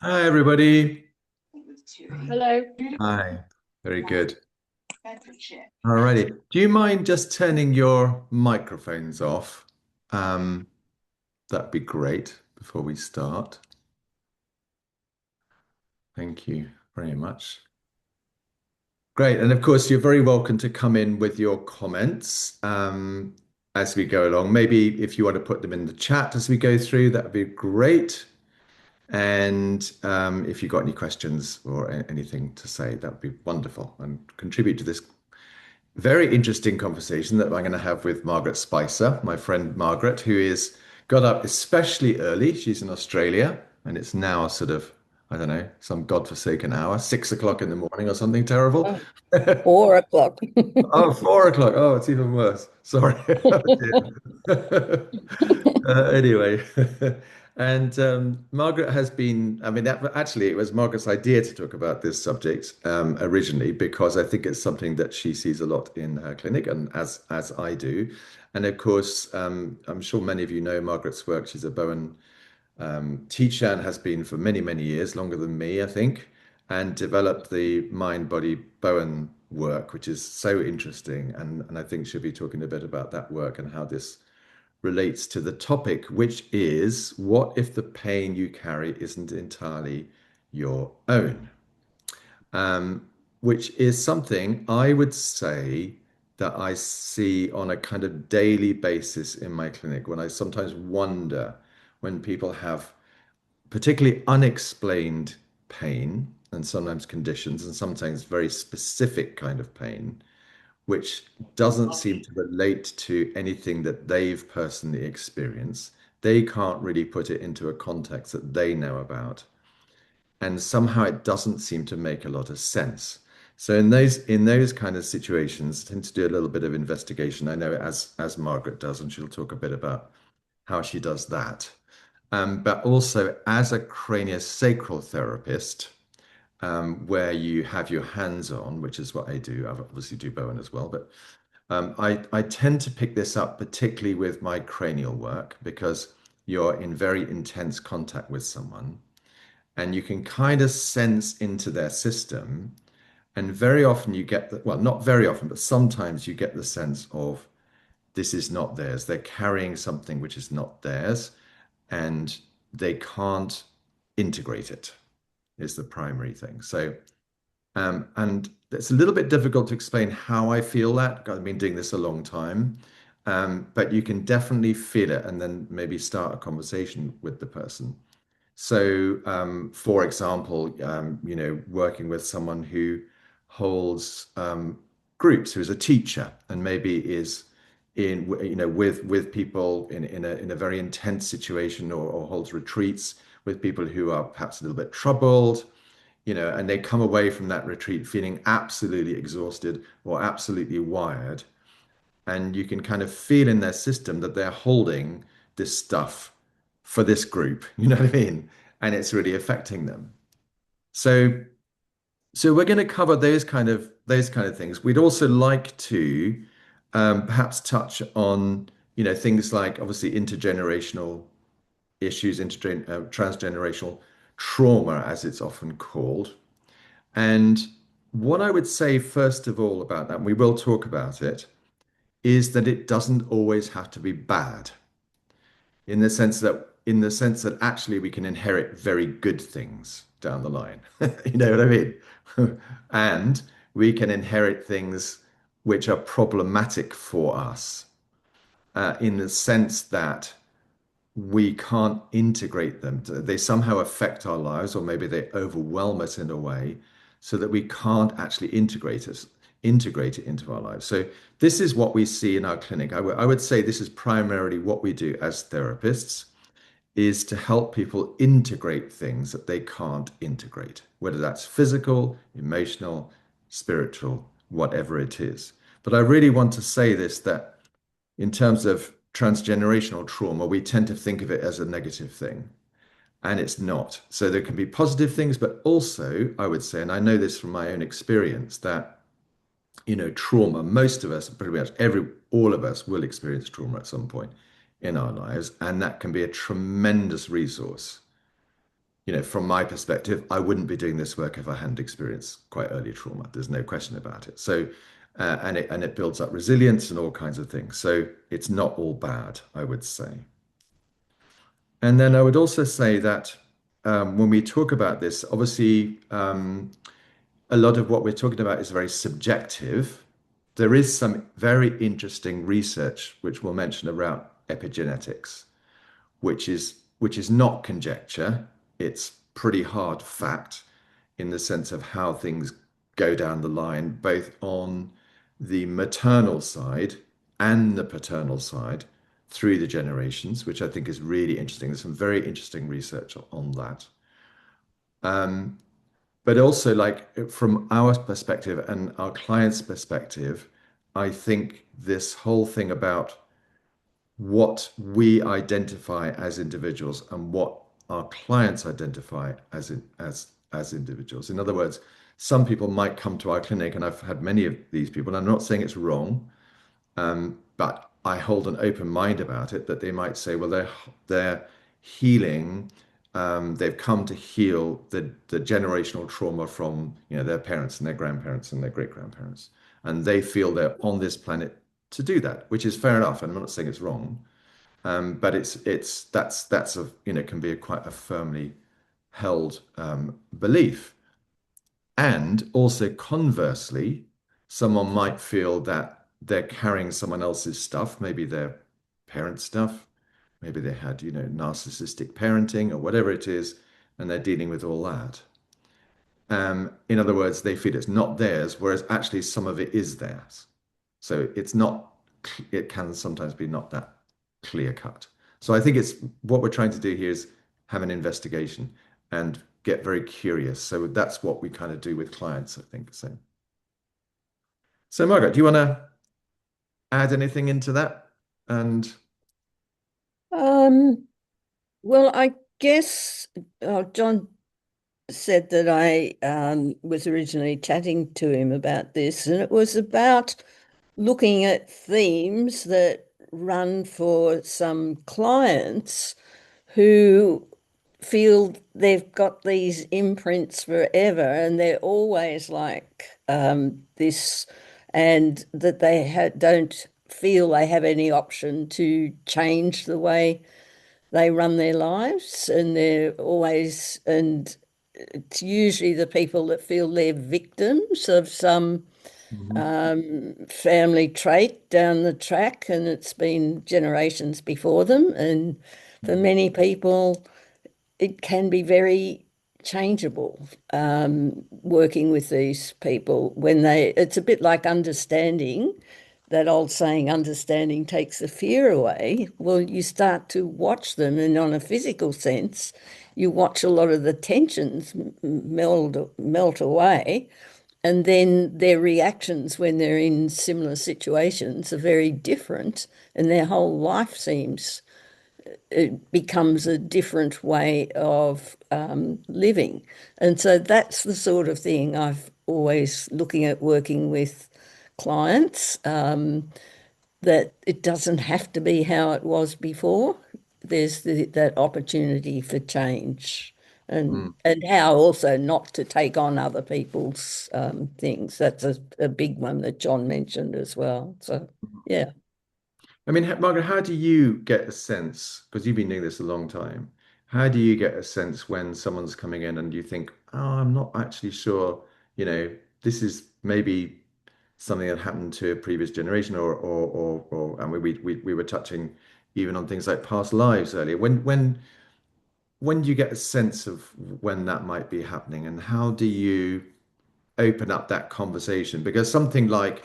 Hi, everybody. Hello. Hi. Very good. Alrighty. Do you mind just turning your microphones off? Um, that'd be great before we start. Thank you very much. Great. And of course, you're very welcome to come in with your comments as we go along. Maybe if you want to put them in the chat as we go through, that would be great. And if you've got any questions or anything to say, that would be wonderful and contribute to this very interesting conversation that I'm going to have with Margaret Spicer, my friend Margaret, who is got up especially early. She's in Australia, and it's now sort of, I don't know, some godforsaken hour, 6 o'clock in the morning or something terrible. Oh, 4 o'clock. Oh, 4 o'clock. Oh, it's even worse. Sorry. Oh, dear. Anyway, and Margaret has been, I mean, actually, it was Margaret's idea to talk about this subject originally because I think it's something that she sees a lot in her clinic, and as I do. And of course, I'm sure many of you know Margaret's work. She's a Bowen teacher and has been for many, many years, longer than me, I think, and developed the mind body Bowen work, which is so interesting. And I think she'll be talking a bit about that work and how this relates to the topic, which is what if the pain you carry isn't entirely your own? Which is something I would say that I see on a kind of daily basis in my clinic when I sometimes wonder when people have particularly unexplained pain and sometimes conditions and sometimes very specific kind of pain which doesn't seem to relate to anything that they've personally experienced. They can't really put it into a context that they know about. And somehow it doesn't seem to make a lot of sense. So in those kind of situations, I tend to do a little bit of investigation. I know as Margaret does, and she'll talk a bit about how she does that. But also as a craniosacral therapist, where you have your hands on, which is what I do. I obviously do Bowen as well, but I tend to pick this up particularly with my cranial work because you're in very intense contact with someone and you can kind of sense into their system. And very often you get the, well, not very often, but sometimes you get the sense of this is not theirs. They're carrying something which is not theirs and they can't integrate it, is the primary thing. And it's a little bit difficult to explain how I feel that. I've been doing this a long time. But you can definitely feel it and then maybe start a conversation with the person. So, for example, working with someone who holds groups, who's a teacher and maybe is with people in a very intense situation or holds retreats with people who are perhaps a little bit troubled and they come away from that retreat feeling absolutely exhausted or absolutely wired. And you can kind of feel in their system that they're holding this stuff for this group, you know what I mean? And it's really affecting them. So, so we're going to cover those kind of things. We'd also like to perhaps touch on, things like obviously intergenerational issues, transgenerational trauma, as it's often called. And what I would say, first of all, about that, and we will talk about it, is that it doesn't always have to be bad in the sense that actually we can inherit very good things down the line. You know what I mean? And we can inherit things which are problematic for us in the sense that we can't integrate them. They somehow affect our lives, or maybe they overwhelm us in a way so that we can't actually integrate it into our lives. So this is what we see in our clinic. I would say this is primarily what we do as therapists, is to help people integrate things that they can't integrate, whether that's physical, emotional, spiritual, whatever it is. But I really want to say this, that in terms of transgenerational trauma, we tend to think of it as a negative thing, and it's not. So there can be positive things, but also, I would say, and I know this from my own experience, that, trauma, most of us, pretty much all of us will experience trauma at some point in our lives, and that can be a tremendous resource. from my perspective, I wouldn't be doing this work if I hadn't experienced quite early trauma. There's no question about it. So, and it builds up resilience and all kinds of things. So it's not all bad, I would say. And then I would also say that when we talk about this, obviously, a lot of what we're talking about is very subjective. There is some very interesting research which we'll mention around epigenetics, which is not conjecture. It's pretty hard fact in the sense of how things go down the line, both on the maternal side and the paternal side through the generations, which I think is really interesting. There's some very interesting research on that. Um, but also, like from our perspective and our clients' perspective, I think this whole thing about what we identify as individuals and what our clients identify as individuals. In other words, some people might come to our clinic, and I've had many of these people, and I'm not saying it's wrong, but I hold an open mind about it, that they might say, well, they're healing. They've come to heal the generational trauma from their parents and their grandparents and their great grandparents, and they feel they're on this planet to do that, which is fair enough. And I'm not saying it's wrong, but that's a can be quite a firmly held belief. And also conversely, someone might feel that they're carrying someone else's stuff, maybe their parents' stuff, maybe they had, narcissistic parenting or whatever it is, and they're dealing with all that. In other words, they feel it's not theirs, whereas actually some of it is theirs. So it's not, it can sometimes be not that clear cut. So I think it's what we're trying to do here is have an investigation and get very curious. So that's what we kind of do with clients, I think. So Margaret, do you want to add anything into that? And Um, well, I guess John said that I was originally chatting to him about this, and it was about looking at themes that run for some clients who feel they've got these imprints forever and they're always like this, and that they don't feel they have any option to change the way they run their lives. And they're always, and it's usually the people that feel they're victims of some Mhm. family trait down the track, and it's been generations before them. And for Mhm. many people, it can be very changeable, working with these people when it's a bit like understanding, that old saying, understanding takes the fear away. Well, you start to watch them, and on a physical sense, you watch a lot of the tensions melt away. And then their reactions when they're in similar situations are very different, and their whole life seems, it becomes a different way of living. And so that's the sort of thing I've always looking at working with clients, that it doesn't have to be how it was before. There's that opportunity for change, Mm. and how also not to take on other people's things. That's a big one that John mentioned as well. So, yeah. I mean, Margaret, how do you get a sense, because you've been doing this a long time, how do you get a sense when someone's coming in and you think, oh, I'm not actually sure, this is maybe something that happened to a previous generation and we were touching even on things like past lives earlier. When do you get a sense of when that might be happening, and how do you open up that conversation? Because something like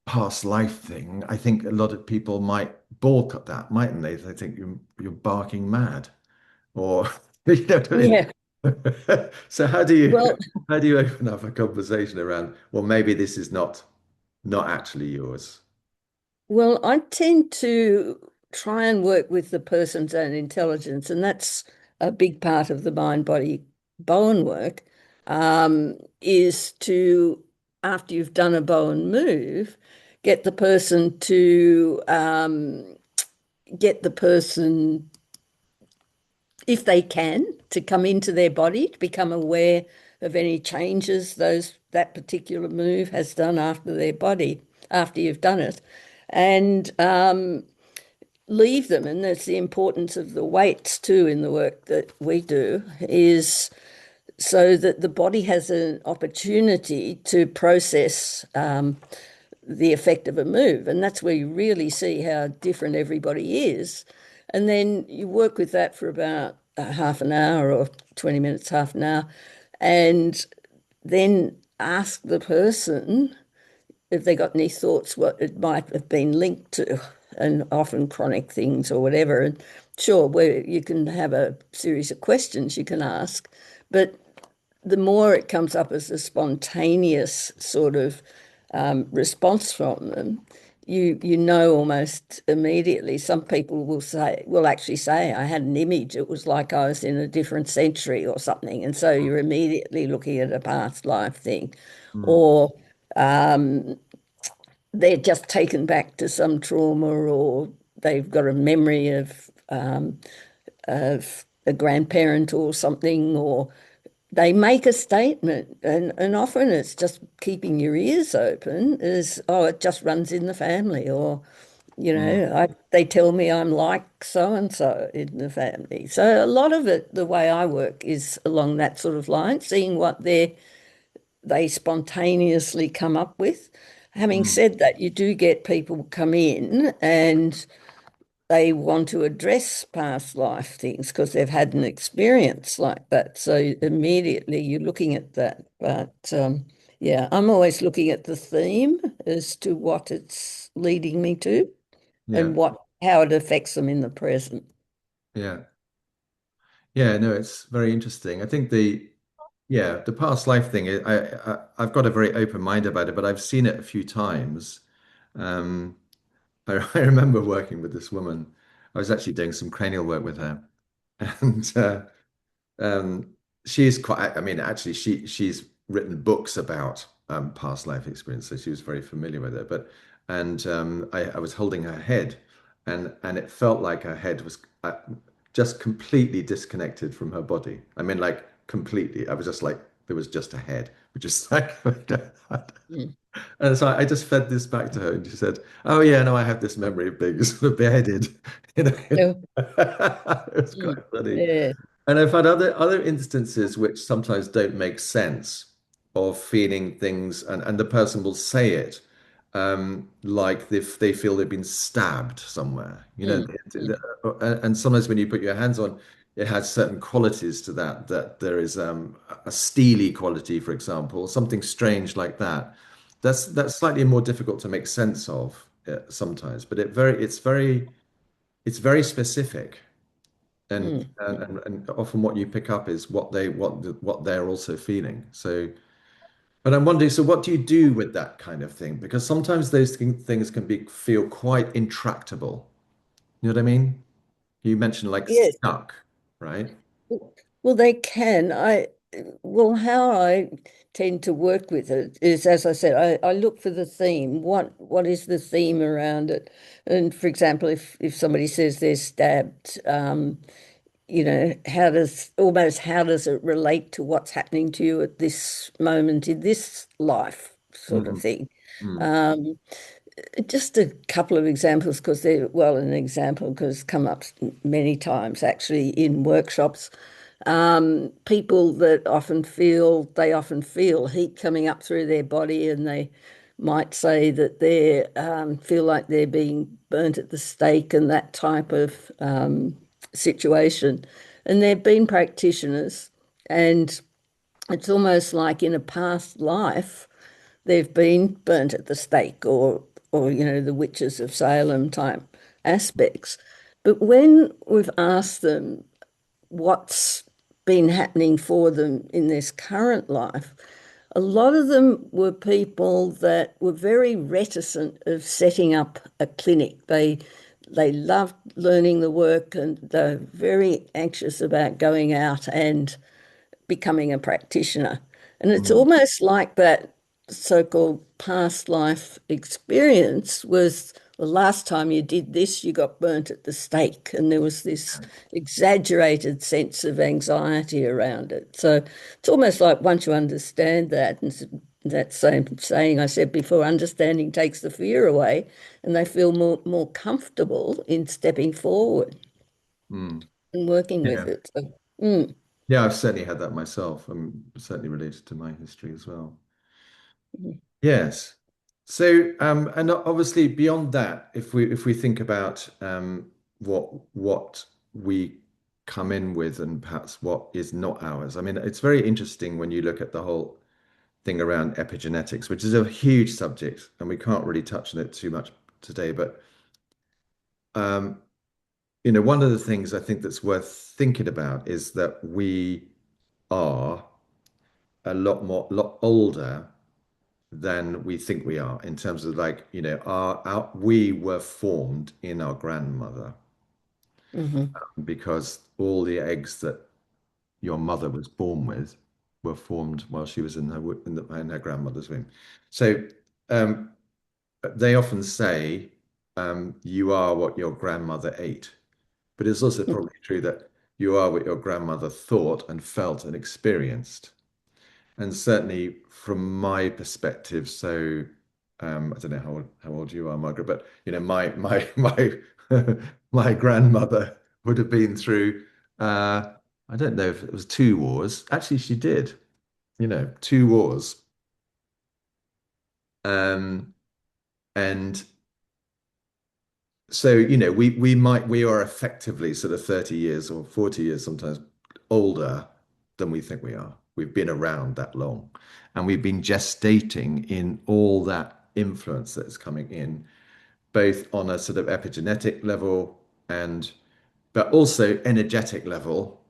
past life thing, I think a lot of people might balk at that, mightn't they? They think you're barking mad, or you know what I mean? Yeah. So Well, how do you open up a conversation around, well, maybe this is not actually yours? Well, I tend to try and work with the person's own intelligence, and that's a big part of the mind body Bowen work, is to, after you've done a Bowen move, get the person to get the person if they can, to come into their body, to become aware of any changes that particular move has done after their body, after you've done it, and leave them. And that's the importance of the weights too in the work that we do, is so that the body has an opportunity to process the effect of a move. And that's where you really see how different everybody is. And then you work with that for about half an hour or 20 minutes, half an hour, and then ask the person if they got any thoughts what it might have been linked to, and often chronic things or whatever. And sure, where you can have a series of questions you can ask, but the more it comes up as a spontaneous sort of response from them, you know almost immediately. Some people will actually say, I had an image, it was like I was in a different century or something. And so you're immediately looking at a past life thing. Mm. Or they're just taken back to some trauma, or they've got a memory of a grandparent or something, or they make a statement, and often it's just keeping your ears open, is, oh, it just runs in the family, or Mm. they tell me I'm like so and so in the family. So a lot of it, the way I work, is along that sort of line, seeing what they spontaneously come up with. Having Mm. said that, you do get people come in and they want to address past life things because they've had an experience like that. So immediately you're looking at that. But yeah, I'm always looking at the theme as to what it's leading me to Yeah. and how it affects them in the present. Yeah. Yeah. No, it's very interesting. I think the past life thing, I've got a very open mind about it, but I've seen it a few times. Um, I remember working with this woman. I was actually doing some cranial work with her, and um, she's quite. I mean, actually, she's written books about past life experience, so she was very familiar with it. But I was holding her head, and it felt like her head was just completely disconnected from her body. I mean, like completely. I was just like there was just a head, which is like. Mm. And so I just fed this back to her, and she said, "Oh yeah, no, I have this memory of being sort of beheaded." You know, No. it was quite Mm. funny. Yeah. And I've had other instances which sometimes don't make sense of feeling things, and the person will say it, like if they feel they've been stabbed somewhere, you know. Mm. Mm. And sometimes when you put your hands on, it has certain qualities to that. That there is a steely quality, for example, something strange like that. That's slightly more difficult to make sense of sometimes, but it's very specific. And, Mm. and often what you pick up is what they're also feeling. So, but I'm wondering, so what do you do with that kind of thing? Because sometimes those things can be feel quite intractable. You know what I mean? You mentioned like Yes. stuck, right? Well, they can. Well, how I tend to work with it is, as I said, I look for the theme. What is the theme around it? And for example, if somebody says they're stabbed, how does it relate to what's happening to you at this moment in this life, sort of Mm, thing. mm, Um, just a couple of examples, because an example because come up many times actually in workshops. People that often feel heat coming up through their body, and they might say that they feel like they're being burnt at the stake and that type of situation. And they've been practitioners, and it's almost like in a past life they've been burnt at the stake, or the witches of Salem type aspects. But when we've asked them what's been happening for them in this current life, a lot of them were people that were very reticent of setting up a clinic. They loved learning the work, and they're very anxious about going out and becoming a practitioner. And it's mm, almost like that so-called past life experience was the last time you did this, you got burnt at the stake. And there was this exaggerated sense of anxiety around it. So it's almost like once you understand that, and that same saying I said before, understanding takes the fear away, and they feel more comfortable in stepping forward Mm. and working with Yeah. it. So, mm, Yeah, I've certainly had that myself. I'm certainly related to my history as well. mm, Yes. So, and obviously beyond that, if we think about what we come in with and perhaps what is not ours. I mean, it's very interesting when you look at the whole thing around epigenetics, which is a huge subject, and we can't really touch on it too much today. But um, one of the things I think that's worth thinking about is that we are lot older than we think we are in terms of like, we were formed in our grandmother mhm, because all the eggs that your mother was born with were formed while she was in in her grandmother's womb. So um, they often say you are what your grandmother ate, but it's also mm, probably true that you are what your grandmother thought and felt and experienced. And certainly from my perspective, so I don't know how old you are, Margaret, but my my grandmother would have been through I don't know if it was two wars. Actually, she did, two wars. Um, and so, we are effectively sort of 30 years or 40 years sometimes older than we think we are. We've been around that long and we've been gestating in all that influence that is coming in, both on a sort of epigenetic level and but also energetic level,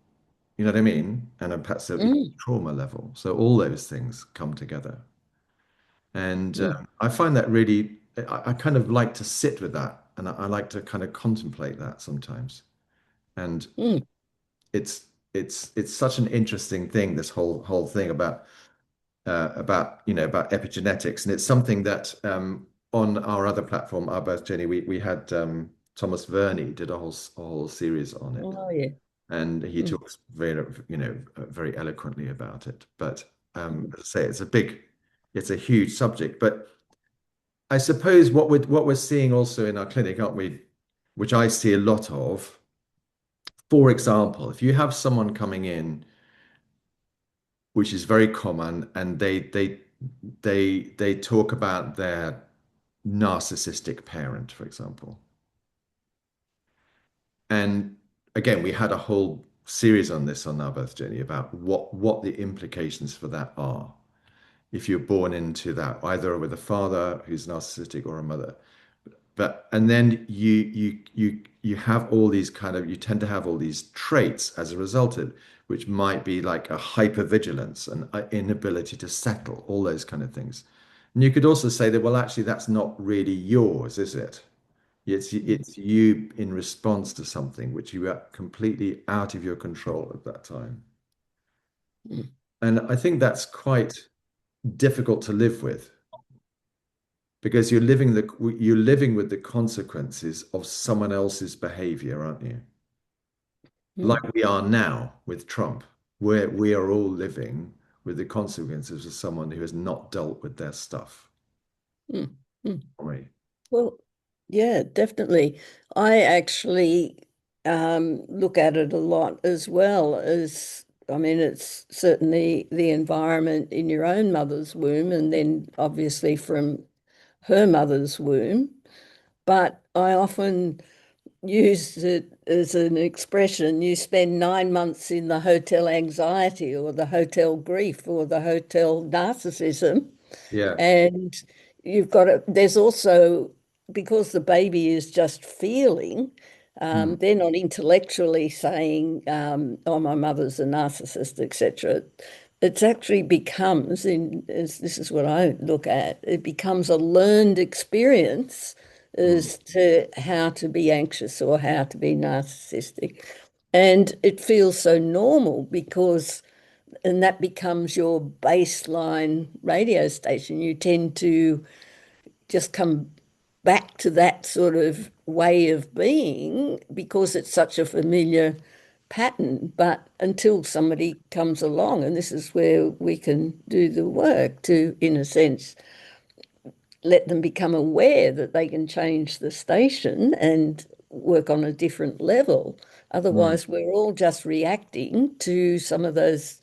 you know what I mean? And perhaps a mm, trauma level. So all those things come together. And mm, I find that really, I kind of like to sit with that and I like to kind of contemplate that sometimes. And mm, it's such an interesting thing, this whole thing about epigenetics. And it's something that on our other platform, Our Birth Journey, we had Thomas Verney did a whole series on it. oh yeah. And he Mm, talks very eloquently about it. But mm, as I say, it's a huge subject. But I suppose what we're seeing also in our clinic, aren't we? Which I see a lot of. For example, if you have someone coming in, which is very common, and they talk about their narcissistic parent, for example. And again, we had a whole series on this on our birth journey about what the implications for that are. If you're born into that, either with a father who's narcissistic or a mother. But and then you have all these you tend to have all these traits as a result of which might be like a hypervigilance and inability to settle, all those kind of things. And you could also say that, well, actually, that's not really yours, is it? mm, It's you in response to something which you are completely out of your control at that time. mm, And I think that's quite difficult to live with because you're living with the consequences of someone else's behavior, aren't you? mm, Like we are now with Trump, where we are all living with the consequences of someone who has not dealt with their stuff. mm, mm. Right. Well, yeah, definitely. I actually look at it a lot as well as, I mean, it's certainly the environment in your own mother's womb, and then obviously from her mother's womb. But I often use it as an expression. You spend 9 months in the hotel anxiety or the hotel grief or the hotel narcissism. Yeah. And you've got to, there's also, because the baby is just feeling, Mm, they're not intellectually saying, oh, my mother's a narcissist, etc. It's actually becomes, as this is what I look at, it becomes a learned experience mm, as to how to be anxious or how to be narcissistic. And it feels so normal because and that becomes your baseline radio station. You tend to just come. back to that sort of way of being because it's such a familiar pattern. But until somebody comes along, and this is where we can do the work to, in a sense, let them become aware that they can change the station and work on a different level. Mm, Otherwise, we're all just reacting to some of those.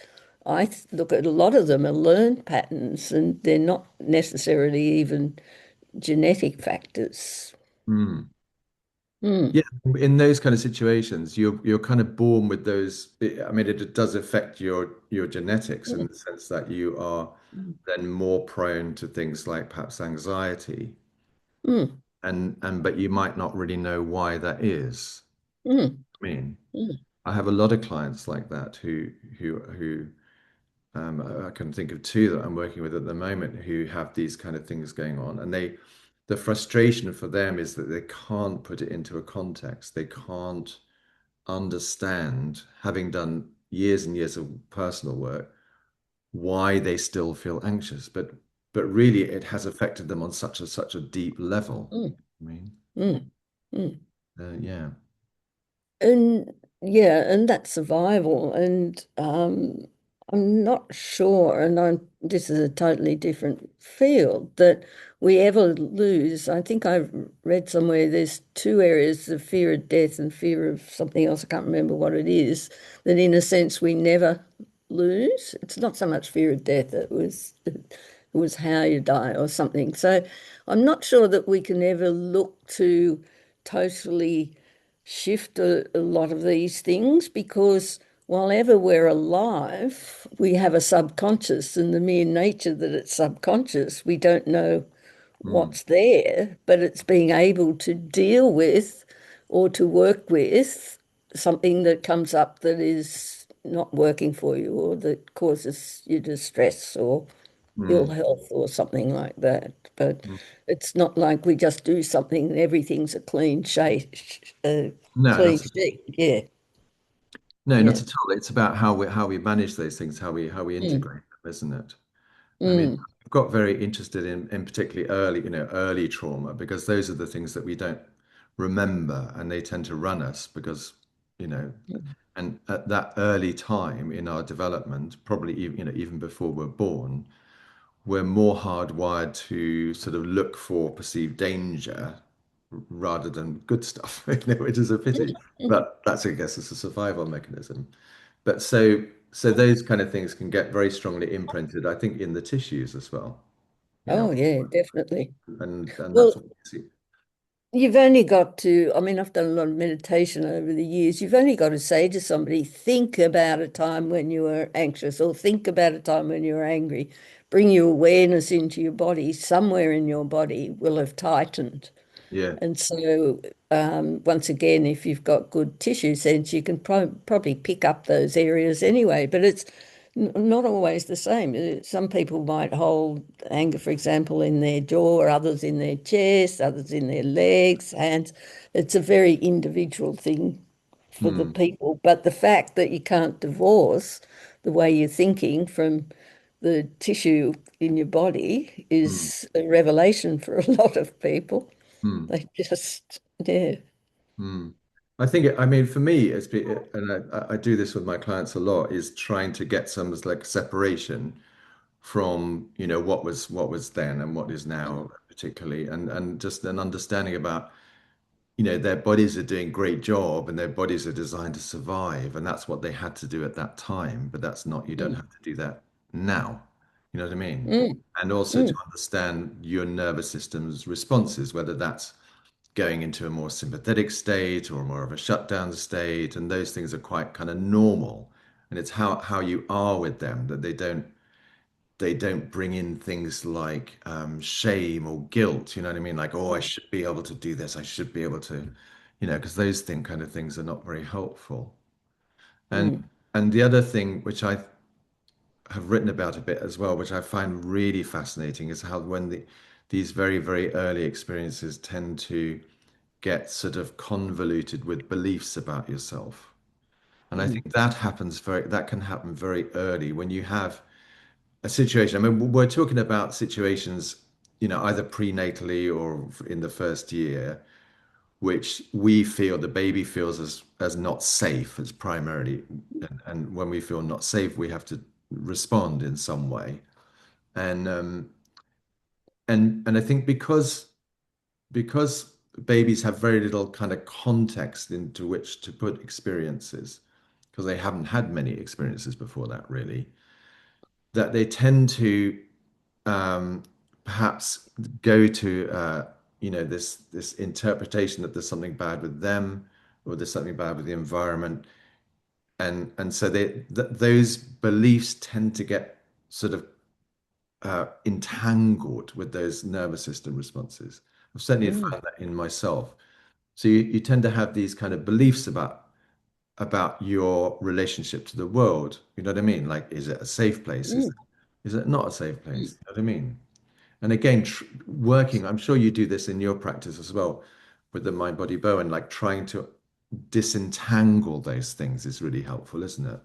Look at a lot of them are learned patterns, and they're not necessarily even genetic factors. mm. Mm, Yeah, in those kind of situations, you're kind of born with those. I mean, it does affect your genetics in mm, the sense that you are then more prone to things like perhaps anxiety, mm, and but you might not really know why that is. mm, I mean, mm, I have a lot of clients like that who I can think of two that I'm working with at the moment who have these kind of things going on, and the frustration for them is that they can't put it into a context. They can't understand, having done years and years of personal work, why they still feel anxious. But really, it has affected them on such a deep level. mm, I mean, mm, mm. yeah. And yeah, and that's survival. And I'm not sure, and this is a totally different field, that we ever lose. I think I've read somewhere there's two areas of fear of death and fear of something else. I can't remember what it is, that in a sense we never lose. It's not so much fear of death, it was how you die or something. So I'm not sure that we can ever look to totally shift a lot of these things because while ever we're alive, we have a subconscious, and the mere nature that it's subconscious, we don't know Mm, what's there, but it's being able to deal with or to work with something that comes up that is not working for you or that causes you distress or ill mm, health or something like that. But mm. it's not like we just do something and everything's a No, clean not sheet. Yeah, no, not yeah. at all. It's about how we manage those things, how we Mm, integrate them, isn't it? I mean, mm, I've got very interested in particularly early trauma because those are the things that we don't remember and they tend to run us because, you know, and at that early time in our development, probably even before we're born, we're more hardwired to sort of look for perceived danger rather than good stuff, which is a pity. mm. But that's, I guess, it's a survival mechanism. But so those kind of things can get very strongly imprinted, I think, in the tissues as well. You know, Oh, yeah, definitely. and that's Well, what we see. you've only got to, I mean, I've done a lot of meditation over the years. You've only got to say to somebody, think about a time when you were anxious or think about a time when you were angry. Bring your awareness into your body. Somewhere in your body will have tightened. Yeah. And so, once again, if you've got good tissue sense, you can probably pick up those areas anyway. But it's not always the same. Some people might hold anger, for example, in their jaw, or others in their chest, others in their legs, hands. It's a very individual thing for the Hmm. people. But the fact that you can't divorce the way you're thinking from the tissue in your body Hmm. is a revelation for a lot of people. Hmm. They just, yeah. Hmm. I think I mean, for me, and I do this with my clients a lot, is trying to get some like separation from, what was then and what is now, particularly, and just an understanding about, their bodies are doing great job and their bodies are designed to survive, and that's what they had to do at that time. But that's not, you don't Mm, have to do that now. You know what I mean? mm, And also to mm, understand your nervous system's responses, whether that's going into a more sympathetic state or more of a shutdown state, and those things are quite kind of normal. And it's how you are with them that they don't bring in things like shame or guilt. You know what I mean? Like, oh, I should be able to do this. I should be able to, because those kind of things are not very helpful. And mm, and the other thing which I have written about a bit as well, which I find really fascinating, is how when these very, very early experiences tend to get sort of convoluted with beliefs about yourself. And I mm, think that can happen very early when you have a situation. I mean, we're talking about situations. either prenatally or in the first year, which we feel the baby feels as not safe as primarily, and when we feel not safe, we have to respond in some way. And I think because babies have very little kind of context into which to put experiences, because they haven't had many experiences before that really, that they tend to um, perhaps go to this interpretation that there's something bad with them or there's something bad with the environment, and so those beliefs tend to get sort of entangled with those nervous system responses. I've certainly Mm, found that in myself. So you tend to have these kind of beliefs about your relationship to the world. You know what I mean? Like, is it a safe place? Is mm, is it not a safe mm. place? You know what I mean? And again, working, I'm sure you do this in your practice as well with the mind body bow, and like trying to disentangle those things is really helpful, isn't it?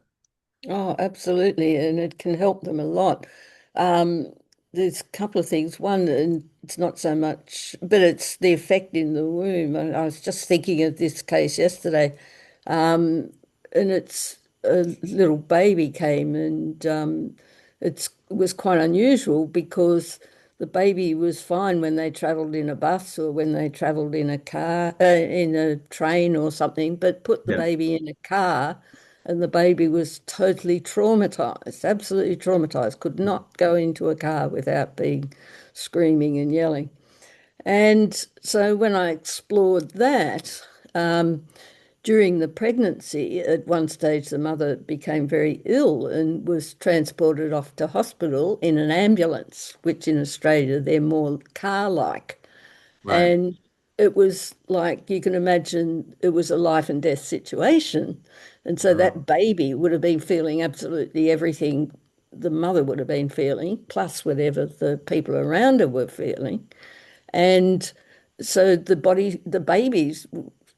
Oh, absolutely, and it can help them a lot. Um, there's a couple of things. One, and it's not so much, but it's the effect in the womb. I was just thinking of this case yesterday, and it's a little baby came, and it was quite unusual because the baby was fine when they travelled in a bus or when they travelled in a car, in a train or something, but put the Yeah. baby in a car. And the baby was totally traumatized, absolutely traumatized, could not go into a car without being screaming and yelling. And so when I explored that, during the pregnancy, at one stage, the mother became very ill and was transported off to hospital in an ambulance, which in Australia, they're more car-like. Right. And it was like you can imagine it was a life and death situation. And so Oh, that baby would have been feeling absolutely everything the mother would have been feeling, plus whatever the people around her were feeling. And so the baby's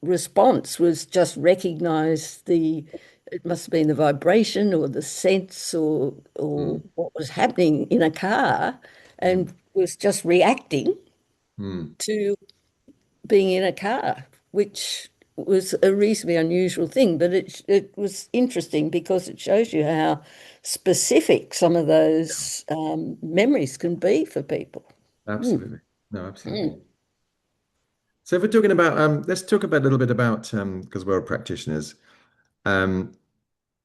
response was just recognize it must have been the vibration or the sense or mm, what was happening in a car mm, and was just reacting mm. to being in a car, which was a reasonably unusual thing, but it was interesting because it shows you how specific some of those memories can be for people. Mm, Absolutely. No, absolutely. mm, So if we're talking about, let's talk about a little bit about, because we're practitioners, um,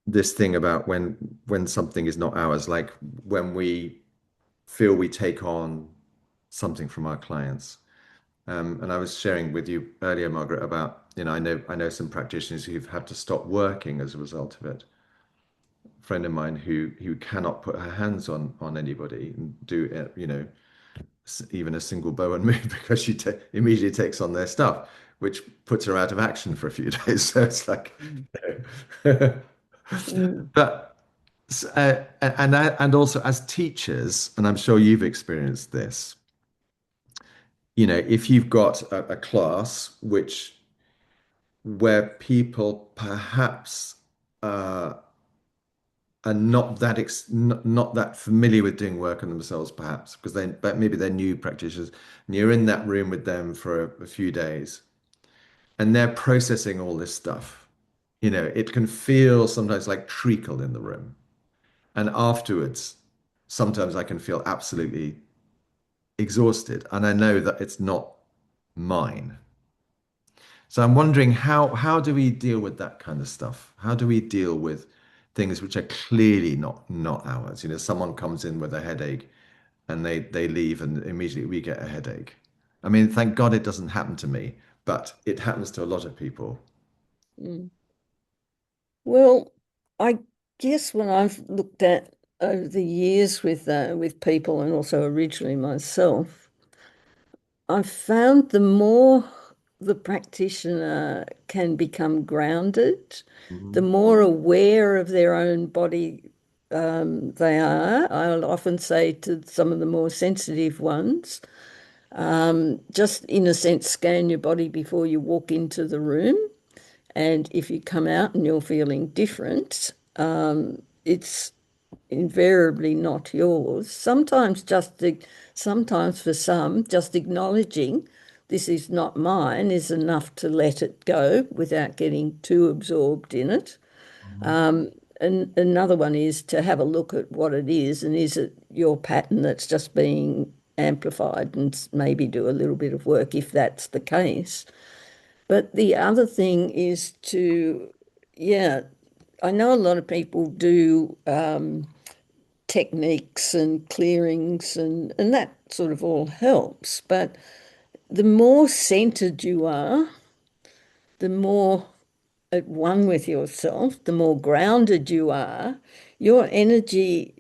this thing about when something is not ours, like when we feel we take on something from our clients. And I was sharing with you earlier, Margaret, about, I know some practitioners who've had to stop working as a result of it. A friend of mine who cannot put her hands on anybody and do it, even a single bow and move because she immediately takes on their stuff, which puts her out of action for a few days. So it's like, mm, but and also as teachers, and I'm sure you've experienced this. If you've got a class where people perhaps uh, are not that familiar with doing work on themselves, perhaps because but maybe they're new practitioners, and you're in that room with them for a few days, and they're processing all this stuff. It can feel sometimes like treacle in the room, and afterwards, sometimes I can feel absolutely exhausted, and I know that it's not mine. So I'm wondering how do we deal with that kind of stuff? How do we deal with things which are clearly not ours? Someone comes in with a headache and they leave and immediately we get a headache. I mean, thank God it doesn't happen to me, but it happens to a lot of people. mm. Well, I guess when I've looked at over the years with people and also originally myself, I've found the more the practitioner can become grounded, the Mhm. more aware of their own body they are. I'll often say to some of the more sensitive ones, just in a sense, scan your body before you walk into the room. And if you come out and you're feeling different, it's invariably not yours. Sometimes for some, just acknowledging this is not mine is enough to let it go without getting too absorbed in it. Mhm. And another one is to have a look at what it is, and is it your pattern that's just being amplified, and maybe do a little bit of work if that's the case. But the other thing is to, yeah, I know a lot of people do techniques and clearings, and that sort of all helps. But the more centered you are, the more at one with yourself, the more grounded you are, your energy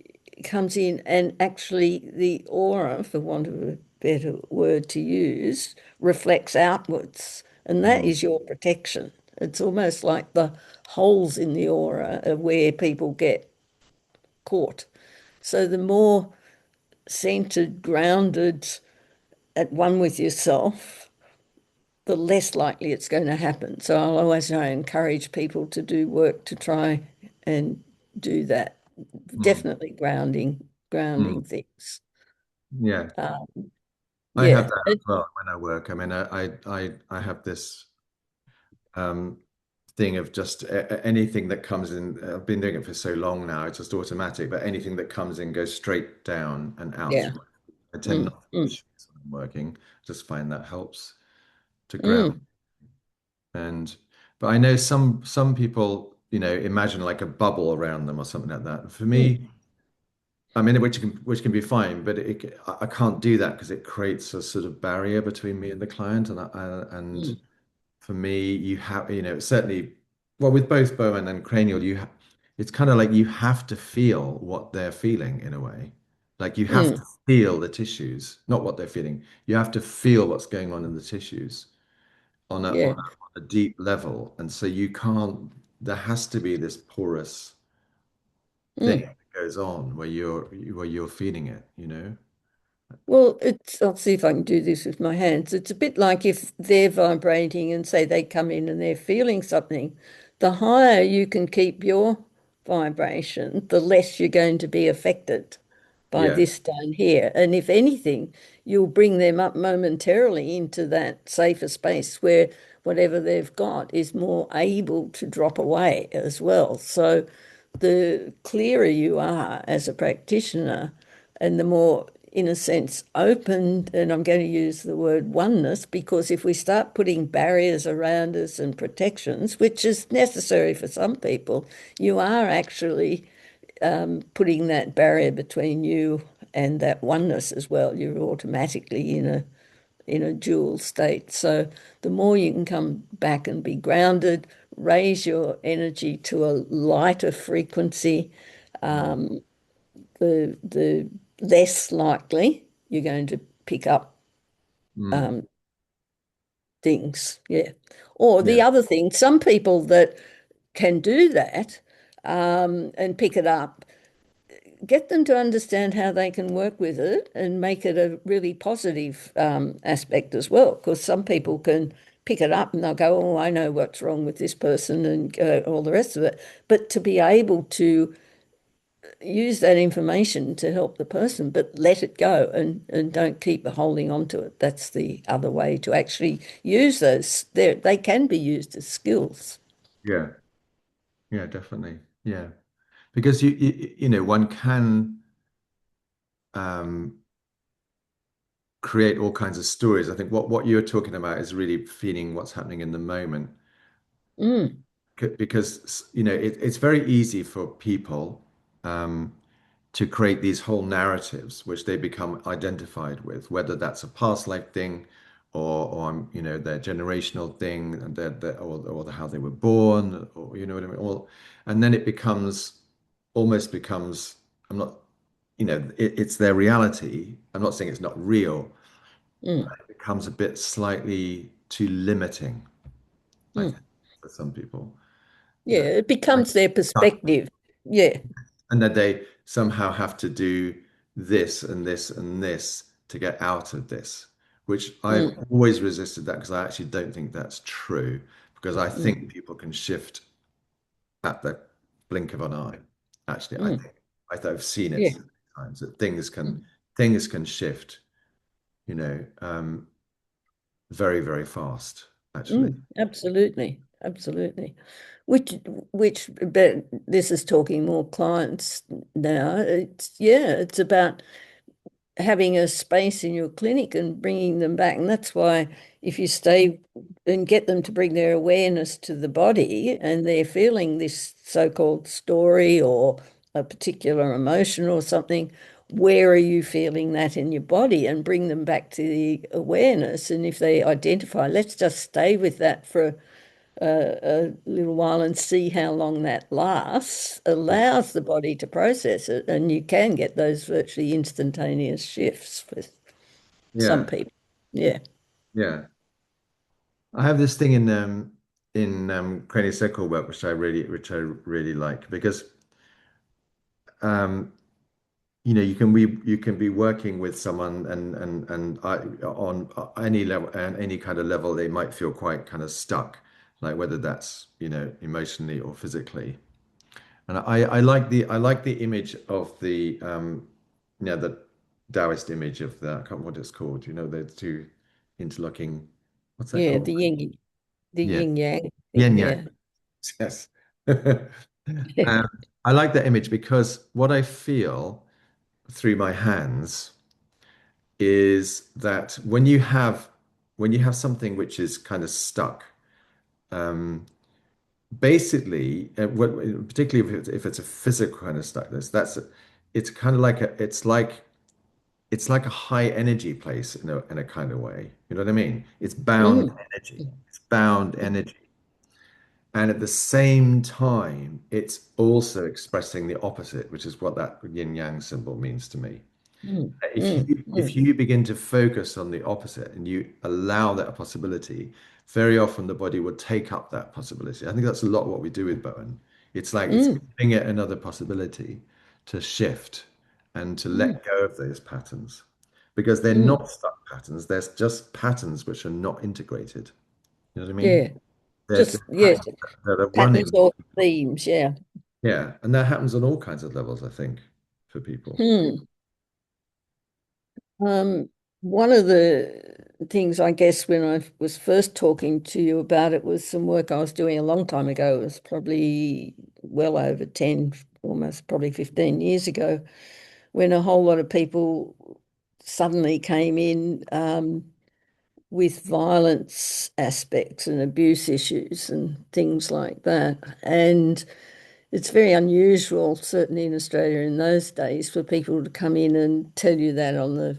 comes in, and actually the aura, for want of a better word to use, reflects outwards. And that Mm. is your protection. It's almost like the holes in the aura are where people get caught. So the more centered, grounded, at one with yourself, the less likely it's going to happen. So I'll always try and encourage people to do work to try and do that. Mm. Definitely grounding Mm. things. Yeah, Uh, I have yeah. that as well when I work. I mean, I have this um, thing of just anything that comes in. I've been doing it for so long now; it's just automatic. But anything that comes in goes straight down and out Yeah. through my. I tend Mm, not to mm, push when I'm working. Just find that helps to ground. mm, And but I know some people, imagine like a bubble around them or something like that. For mm, me, I mean, which can be fine, but I can't do that because it creates a sort of barrier between me and the client, and mm, for me, you have, certainly, well, with both Bowen and Cranial, it's kind of like you have to feel what they're feeling in a way. Like you have mm. to feel the tissues, not what they're feeling. You have to feel what's going on in the tissues on a on Yeah. a, on a deep level, and so you can't. There has to be this porous thing Mm. that goes on where you're feeling it. Well, I'll see if I can do this with my hands. It's a bit like if they're vibrating and say they come in and they're feeling something, the higher you can keep your vibration, the less you're going to be affected by Yeah, this down here. And if anything, you'll bring them up momentarily into that safer space where whatever they've got is more able to drop away as well. So the clearer you are as a practitioner, and the more, in a sense, open, and I'm going to use the word oneness, because if we start putting barriers around us and protections, which is necessary for some people, you are actually putting that barrier between you and that oneness as well. You're automatically in a dual state. So the more you can come back and be grounded, raise your energy to a lighter frequency, mm, the less likely you're going to pick up mm, um, things. Yeah. Or the yeah, other thing, some people that can do that and pick it up, get them to understand how they can work with it and make it a really positive aspect as well. Because some people can pick it up and they'll go, "Oh, I know what's wrong with this person," and all the rest of it. But to be able to use that information to help the person, but let it go, and don't keep holding on to it. That's the other way to actually use those. They can be used as skills. yeah, yeah, definitely, yeah. Because one can um, create all kinds of stories. I think what you're talking about is really feeling what's happening in the moment. Mm, Because it's very easy for people um, to create these whole narratives which they become identified with, whether that's a past life thing or their generational thing, and or how they were born, or you know what I mean. And then it almost becomes, I'm not, it's their reality. I'm not saying it's not real. mm, It becomes a bit slightly too limiting, I mm. think, for some people. Yeah, That it becomes their perspective. Yeah. and that they somehow have to do this and this and this to get out of this, which I've Mm, always resisted that because I actually don't think that's true, because I mm, think people can shift at the blink of an eye. Actually, I mm. think. I've seen it Yeah. so many times that things can shift, you know, very, very fast, actually. Absolutely, absolutely. Which, but this is talking more clients now. It's yeah, it's about having a space in your clinic and bringing them back. And that's why if you stay and get them to bring their awareness to the body and they're feeling this so-called story or a particular emotion or something, where are you feeling that in your body and bring them back to the awareness? And if they identify, let's just stay with that for a little while and see how long that lasts, Yeah. allows the body to process it, and you can get those virtually instantaneous shifts with some Yeah. people. Yeah, Yeah. I have this thing in craniosacral work which I really like because um you can be working with someone on any level and any kind of level they might feel quite kind of stuck, like whether that's emotionally or physically. And I like the image of the Taoist image of the, I can't remember what it's called, the two interlocking, what's that yeah, called? the Yeah, yin yang thing. yin yang. Yeah, Yes. Um, I like that image because what I feel through my hands is that when you have something which is kind of stuck, um, basically, particularly if it's a physical kind of stuckness, it's kind of like it's like a high energy place in a kind of way. You know what I mean? It's bound mm, energy. It's bound energy. And at the same time, it's also expressing the opposite, which is what that yin yang symbol means to me. mm, If mm, you if mm, you begin to focus on the opposite and you allow that possibility, very often the body will take up that possibility. I think that's a lot what we do with Bowen. It's like it's mm, giving it another possibility to shift and to mm, let go of those patterns because they're mm. not stuck patterns. They're just patterns which are not integrated. You know what I mean? Yeah, They're just yes, patterns that are patterns running. or themes. Yeah. Yeah, and that happens on all kinds of levels, I think, for people. Hmm. Um, One of the things I guess when I was first talking to you about it was some work I was doing a long time ago. It was probably well over 10, almost probably 15 years ago, when a whole lot of people suddenly came in with violence aspects and abuse issues and things like that. And it's very unusual, certainly in Australia in those days, for people to come in and tell you that as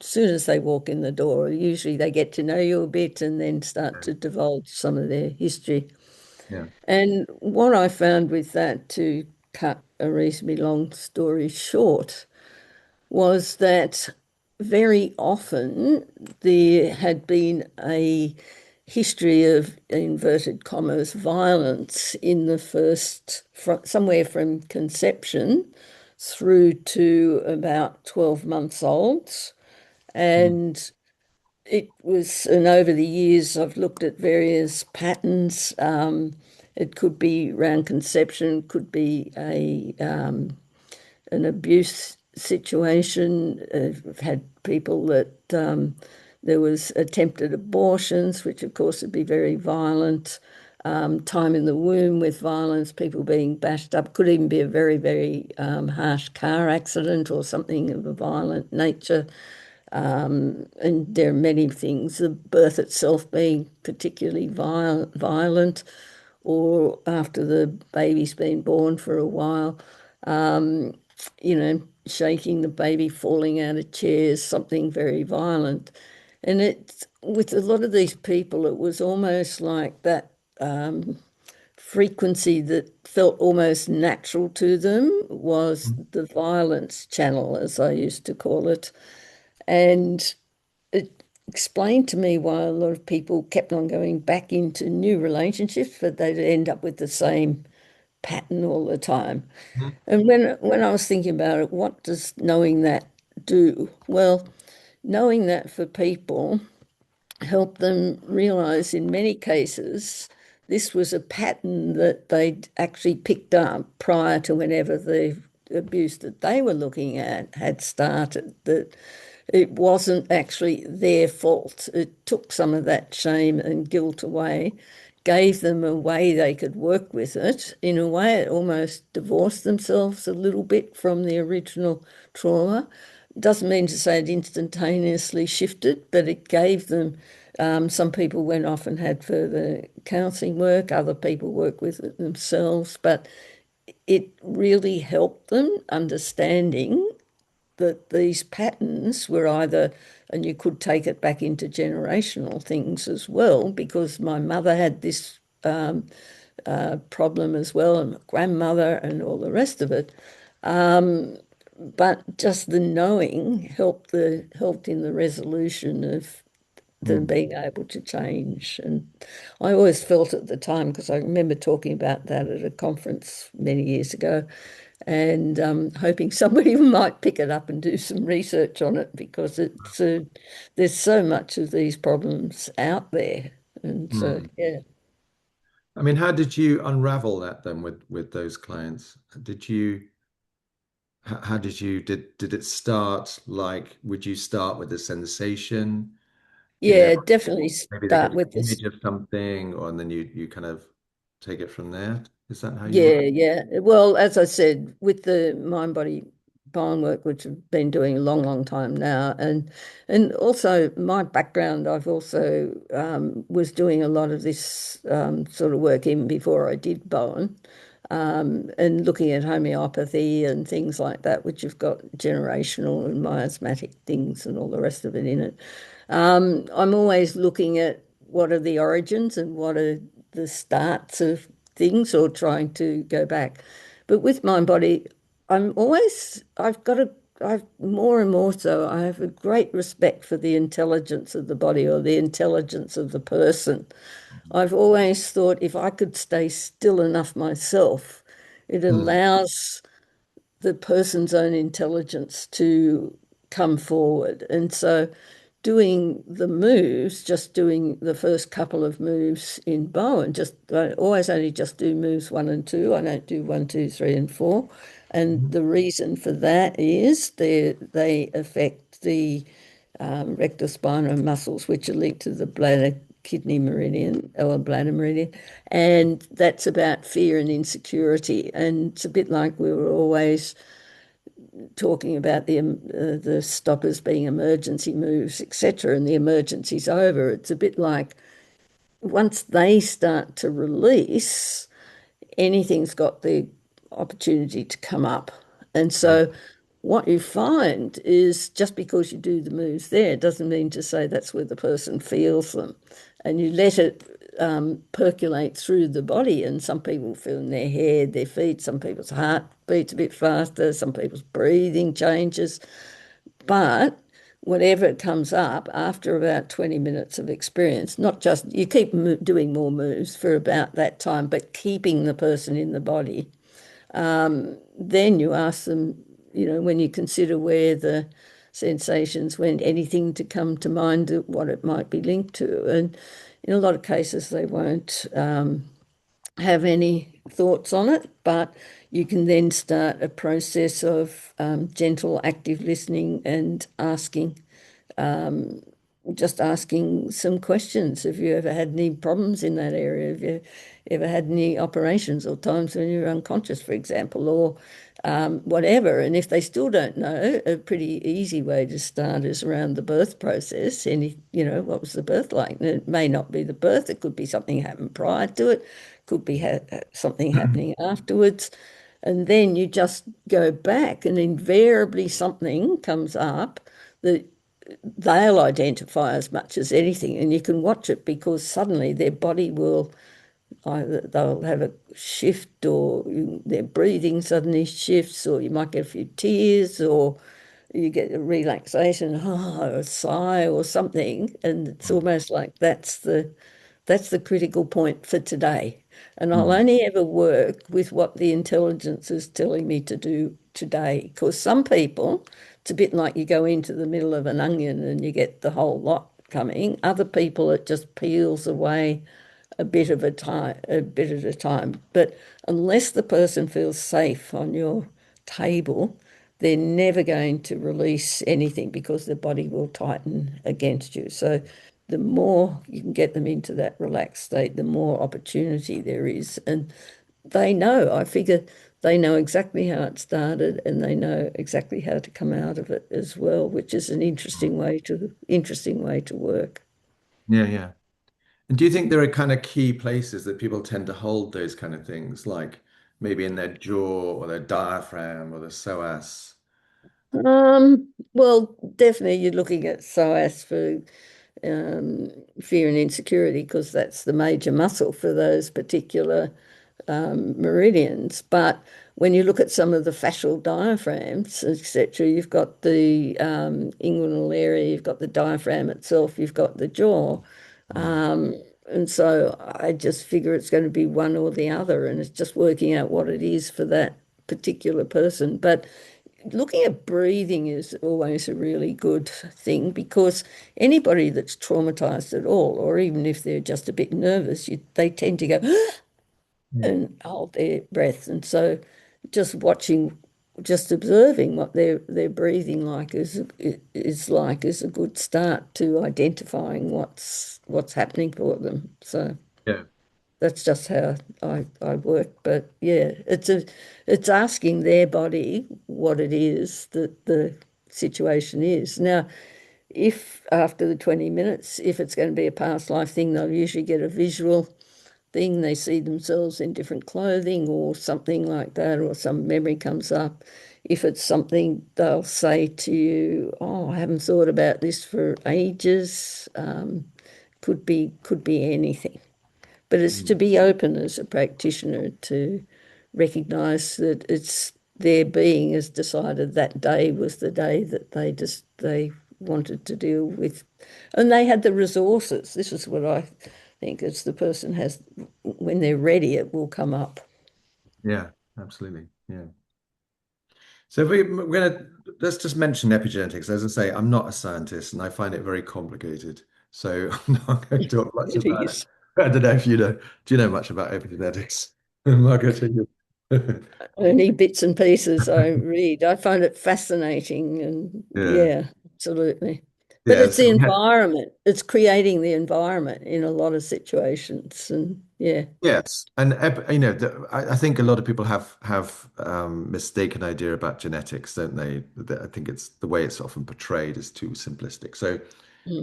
soon as they walk in the door. Usually they get to know you a bit and then start to divulge some of their history. Yeah. And what I found with that, to cut a reasonably long story short, was that very often there had been a history of inverted commas violence in the first, somewhere from conception through to about 12 months olds. Mm. And and over the years, I've looked at various patterns. It could be around conception, could be an abuse situation. I've had people that there was attempted abortions, which of course would be very violent. Time in the womb with violence, people being bashed up, could even be a very, very harsh car accident or something of a violent nature. And there are many things, the birth itself being particularly violent, or after the baby's been born for a while, shaking the baby, falling out of chairs, something very violent. And it's with a lot of these people, it was almost like that frequency that felt almost natural to them was the violence channel, as I used to call it. And it explained to me why a lot of people kept on going back into new relationships, but they'd end up with the same pattern all the time. Mhm. And when I was thinking about it, what does knowing that do? Well, knowing that for people helped them realize in many cases this was a pattern that they'd actually picked up prior to whenever the abuse that they were looking at had started, that it wasn't actually their fault. It took some of that shame and guilt away, gave them a way they could work with it. In a way, it almost divorced themselves a little bit from the original trauma. Doesn't mean to say it instantaneously shifted, but it gave them. Some people went off and had further counselling work, other people work with it themselves, but it really helped them understanding that these patterns were either, and you could take it back into generational things as well, because my mother had this problem as well, and my grandmother, and all the rest of it. But just the knowing helped in the resolution of them Mm. being able to change. And I always felt at the time, because I remember talking about that at a conference many years ago, and hoping somebody might pick it up and do some research on it, because there's so much of these problems out there. And so, Mm. yeah. I mean, how did you unravel that then with those clients? How did you did it start like, would you start with a sensation? You know, Yeah, definitely maybe they get start an with this. image of something, or and then you kind of take it from there. Is that how you Yeah, work? yeah. Well, as I said, with the mind body bone work, which I've been doing a long, long time now, and also my background, I've also was doing a lot of this sort of work even before I did bone, and looking at homeopathy and things like that, which have got generational and miasmatic things and all the rest of it in it. I'm always looking at what are the origins and what are the starts of things, or trying to go back. But with mind body, I've more and more so, I have a great respect for the intelligence of the body, or the intelligence of the person. I've always thought if I could stay still enough myself, it Mm. allows the person's own intelligence to come forward. And so doing the moves, just doing the first couple of moves in Bowen, just I always only just do moves 1 and 2. I don't do 1, 2, 3, and 4. And Mhm. the reason for that is they affect the rectus spinal muscles, which are linked to the bladder kidney meridian, or bladder meridian. And that's about fear and insecurity. And it's a bit like we were always talking about the stoppers being emergency moves, etc., and the emergency's over. It's a bit like once they start to release, anything's got the opportunity to come up. And Right. so what you find is just because you do the moves there doesn't mean to say that's where the person feels them. And you let it percolate through the body. And some people feel in their head, their feet, some people's heart beats a bit faster, some people's breathing changes. But whatever comes up after about 20 minutes of experience, not just you keep doing more moves for about that time, but keeping the person in the body. Then you ask them, when you consider where the sensations went, anything to come to mind, what it might be linked to. And in a lot of cases, they won't have any thoughts on it, but you can then start a process of gentle, active listening and just asking some questions. Have you ever had any problems in that area? Have you ever had any operations or times when you're unconscious, for example, or whatever? And if they still don't know, a pretty easy way to start is around the birth process. What was the birth like? And it may not be the birth, it could be something happened prior to it, could be something happening afterwards. And then you just go back, and invariably something comes up that they'll identify as much as anything. And you can watch it, because suddenly their body will either they'll have a shift, or their breathing suddenly shifts, or you might get a few tears, or you get a relaxation, a sigh or something. And it's almost like that's the critical point for today. And I'll Mm. only ever work with what the intelligence is telling me to do today. Because some people, it's a bit like you go into the middle of an onion and you get the whole lot coming. Other people, it just peels away a bit at a time. But unless the person feels safe on your table, they're never going to release anything because the body will tighten against you. So the more you can get them into that relaxed state, the more opportunity there is. And they know, I figure they know exactly how it started and they know exactly how to come out of it as well, which is an interesting way to work. Yeah, yeah. And do you think there are kind of key places that people tend to hold those kind of things, like maybe in their jaw or their diaphragm or the psoas? Well, definitely you're looking at psoas for um, fear and insecurity because that's the major muscle for those particular meridians. But when you look at some of the fascial diaphragms, etc., you've got the inguinal area, you've got the diaphragm itself, you've got the jaw. Mm. Um, and so I just figure it's going to be one or the other, and it's just working out what it is for that particular person. But looking at breathing is always a really good thing because anybody that's traumatized at all, or even if they're just a bit nervous, they tend to go Mm. and hold their breath. And so just watching, just observing what they're breathing like is a good start to identifying what's happening for them. So Yeah. that's just how I work. But yeah, it's asking their body what it is that the situation is. Now, if after the 20 minutes, if it's going to be a past life thing, they'll usually get a visual thing. They see themselves in different clothing or something like that, or some memory comes up. If it's something, they'll say to you, "Oh, I haven't thought about this for ages." Could be anything. But it's to Mm. be open as a practitioner to recognize that it's their being has decided that day was the day that they wanted to deal with. And they had the resources. This is what I think is the person has, when they're ready, it will come up. Yeah, absolutely. Yeah. So we're gonna let's just mention epigenetics. As I say, I'm not a scientist and I find it very complicated. So I'm not going to talk much It about it. is. I don't know if you know. Do you know much about epigenetics? Margaret, are you- Only bits and pieces I read. I find it fascinating and Yeah. yeah, absolutely. But Yeah. it's the So we had environment. It's creating the environment in a lot of situations. And yeah. yes, and I think a lot of people have mistaken idea about genetics, don't they? I think it's the way it's often portrayed is too simplistic. So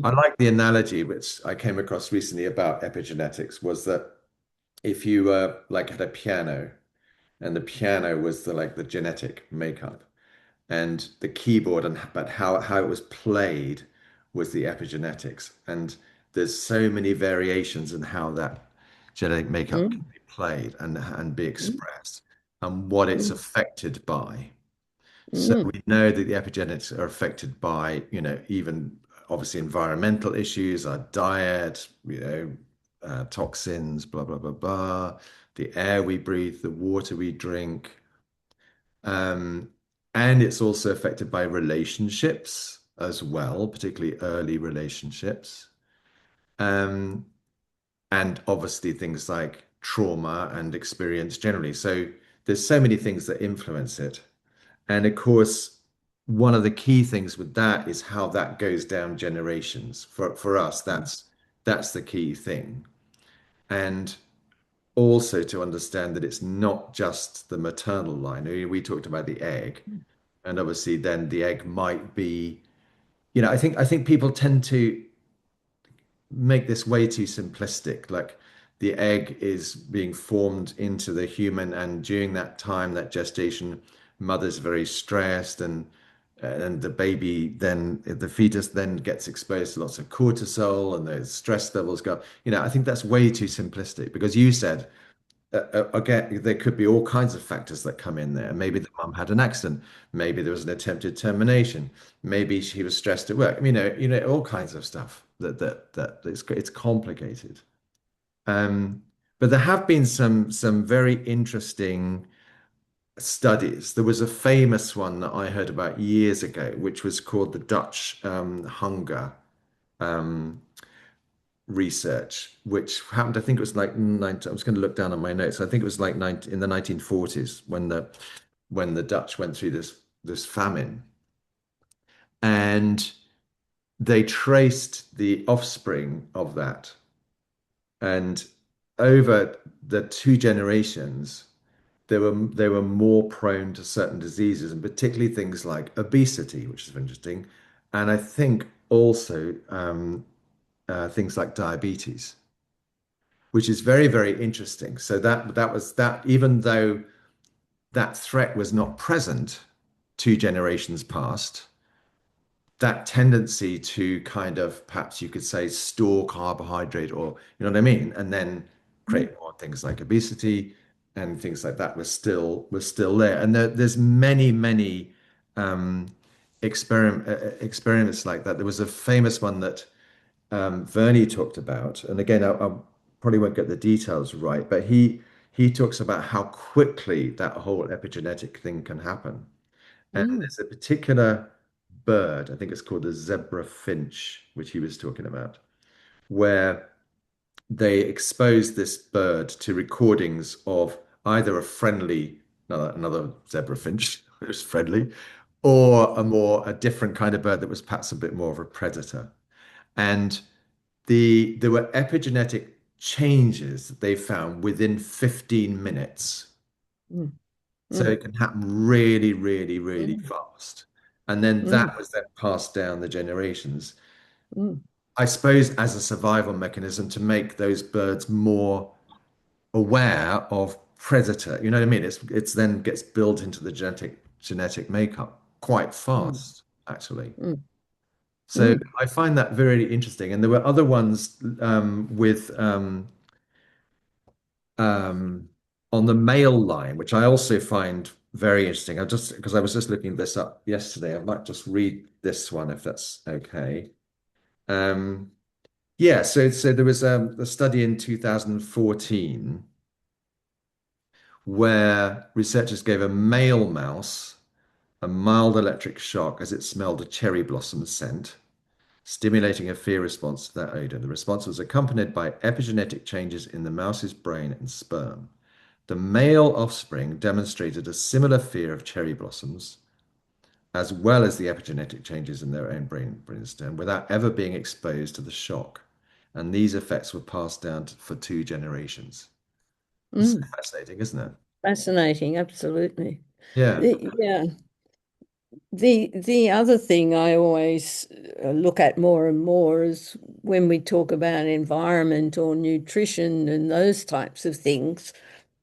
I Mm, like the analogy which I came across recently about epigenetics was that if you like had a piano and the piano was the genetic makeup and the keyboard and but how it was played was the epigenetics. And there's so many variations in how that genetic makeup can mm, be played and be mm, expressed and what it's mm, affected by. So mm, we know that the epigenetics are affected by, even obviously environmental issues, our diet, toxins, blah, blah, blah, blah, the air we breathe, the water we drink. Um, and it's also affected by relationships as well, particularly early relationships. Um, and obviously things like trauma and experience generally. So there's so many things that influence it. And of course, one of the key things with that is how that goes down generations. For us, that's the key thing. And also to understand that it's not just the maternal line. We talked about the egg, and obviously then the egg might be, I think people tend to make this way too simplistic. Like the egg is being formed into the human, and during that time, that gestation, mother's very stressed, and the baby then the fetus then gets exposed to lots of cortisol, and the stress levels go up. I think that's way too simplistic because you said again, there could be all kinds of factors that come in there. Maybe the mum had an accident. Maybe there was an attempted termination. Maybe she was stressed at work. All kinds of stuff that it's complicated. Um, but there have been some very interesting studies. There was a famous one that I heard about years ago, which was called the Dutch hunger. Um, research, which happened, I think it was like 19, I was going to look down on my notes. I think it was like 19, in the 1940s when the when the Dutch went through this famine, and they traced the offspring of that, and over the two generations, they were more prone to certain diseases, and particularly things like obesity, which is interesting, and I think also things like diabetes, which is very, very interesting. So that was that. Even though that threat was not present two generations past, that tendency to kind of, perhaps you could say, store carbohydrate, or you know what I mean, and then Mm, create more things like obesity and things like that was still there. And there's many, many um, experiments like that. There was a famous one that Vernie talked about, and again, I probably won't get the details right, but he talks about how quickly that whole epigenetic thing can happen. And mm, there's a particular bird, I think it's called the zebra finch, which he was talking about, where they exposed this bird to recordings of either a friendly, another zebra finch, which was friendly, or a different kind of bird that was perhaps a bit more of a predator. And there were epigenetic changes that they found within 15 minutes. mm, So mm, it can happen really, really, really mm, fast. And then mm, that was then passed down the generations. mm, I suppose as a survival mechanism to make those birds more aware of predator. You know what I mean? It's then gets built into the genetic makeup quite mm, fast, actually. mm, So mm, I find that very interesting. And there were other ones with um, on the male line, which I also find very interesting. I just because I was just looking this up yesterday. I might just read this one if that's okay. Um, yeah, so there was a study in 2014 where researchers gave a male mouse a mild electric shock as it smelled a cherry blossom scent, stimulating a fear response to that odor. The response was accompanied by epigenetic changes in the mouse's brain and sperm. The male offspring demonstrated a similar fear of cherry blossoms, as well as the epigenetic changes in their own brainstem, without ever being exposed to the shock. And these effects were passed down for two generations. It's mm. fascinating, isn't it? Fascinating, absolutely. Yeah. Yeah. The other thing I always look at more and more is when we talk about environment or nutrition and those types of things.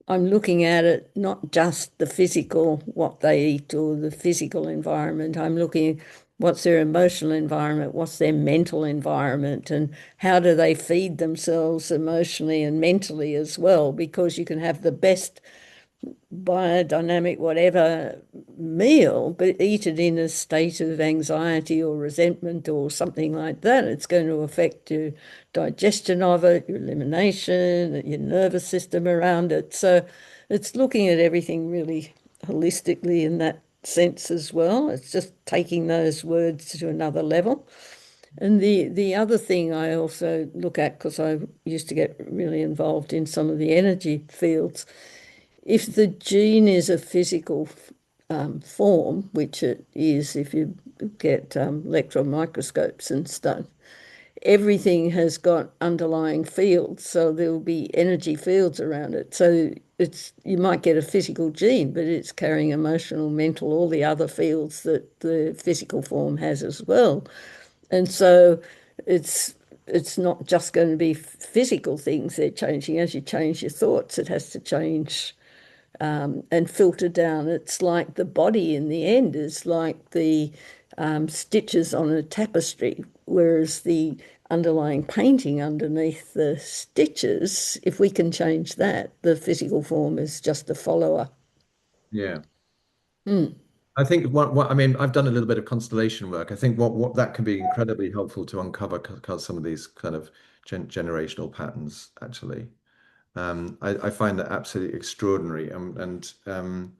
I'm looking at it not just the physical, what they eat or the physical environment. I'm looking what's their emotional environment, what's their mental environment, and how do they feed themselves emotionally and mentally as well, because you can have the best biodynamic whatever meal, but eat it in a state of anxiety or resentment or something like that, it's going to affect your digestion of it, your elimination, your nervous system around it. So it's looking at everything really holistically in that sense as well. It's just taking those words to another level. And the other thing I also look at, because I used to get really involved in some of the energy fields, if the gene is a physical form, which it is if you get electron microscopes and stuff, everything has got underlying fields, so there will be energy fields around it. So it's you might get a physical gene, but it's carrying emotional, mental, all the other fields that the physical form has as well. And so it's it's not just going to be physical things they're changing. As you change your thoughts, it has to change and filter down. It's like the body in the end is like the stitches on a tapestry, whereas the underlying painting underneath the stitches, if we can change that, the physical form is just a follower. Yeah. Mm, I think what I mean, I've done a little bit of constellation work. I think what that can be incredibly helpful to uncover some of these kind of generational patterns, actually. I find that absolutely extraordinary. I know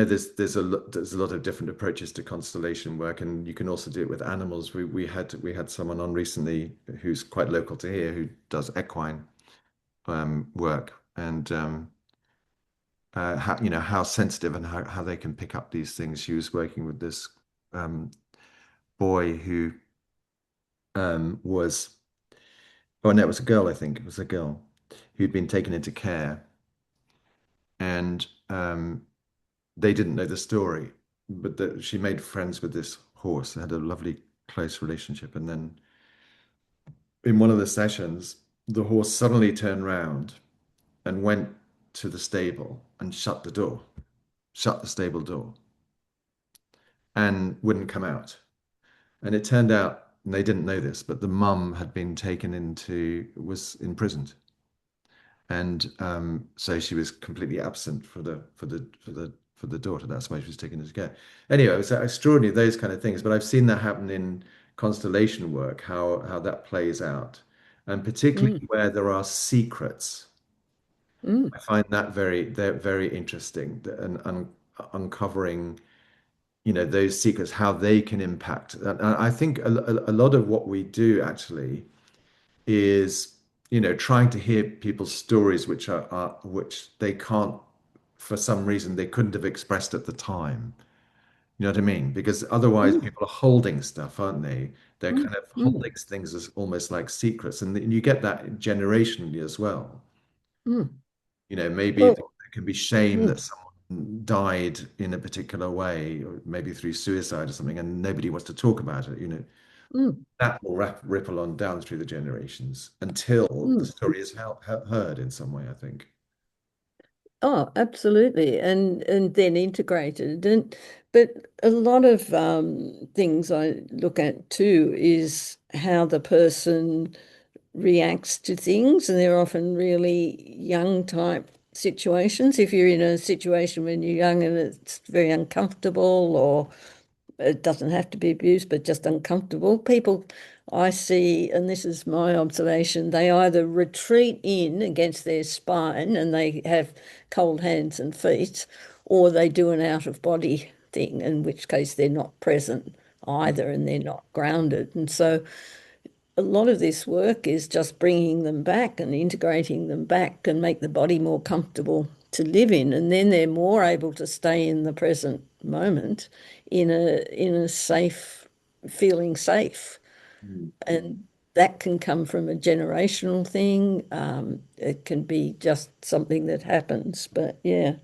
there's a lot of different approaches to constellation work, and you can also do it with animals. We had someone on recently who's quite local to here who does equine work, and how, you know, how sensitive and how they can pick up these things. She was working with this um, boy who was, oh no, it was a girl, I think. It was a girl who'd been taken into care, and they didn't know the story, but that she made friends with this horse. They had a lovely close relationship, and then in one of the sessions, the horse suddenly turned round and went to the stable and shut the door, shut the stable door, and wouldn't come out. And it turned out, and they didn't know this, but the mum had been taken into, was imprisoned. And so she was completely absent for the daughter. That's why she was taken into care. Anyway, it was extraordinary, those kind of things. But I've seen that happen in constellation work, how that plays out. And particularly Mm, where there are secrets. mm, I find that they're very interesting and uncovering, you know, those secrets, how they can impact. And I think a lot of what we do actually is, you know, trying to hear people's stories, are which they can't, for some reason, they couldn't have expressed at the time. You know what I mean? Because otherwise, mm, people are holding stuff, aren't they? They're mm, kind of mm, holding things as almost like secrets, and you get that generationally as well. mm. You know, maybe there Well, can be shame mm, that someone died in a particular way, or maybe through suicide or something, and nobody wants to talk about it. You know, mm, that will ripple on down through the generations until the mm. story is heard in some way, I think. Oh, absolutely. And then integrated. And but a lot of things I look at too is how the person reacts to things, and they're often really young type situations. If you're in a situation when you're young and it's very uncomfortable, or it doesn't have to be abused, but just uncomfortable, people I see, and this is my observation, they either retreat in against their spine and they have cold hands and feet, or they do an out of body thing, in which case they're not present either and they're not grounded. And so a lot of this work is just bringing them back and integrating them back and make the body more comfortable to live in, and then they're more able to stay in the present moment in a safe, feeling safe. Mm, And that can come from a generational thing. It can be just something that happens, but yeah.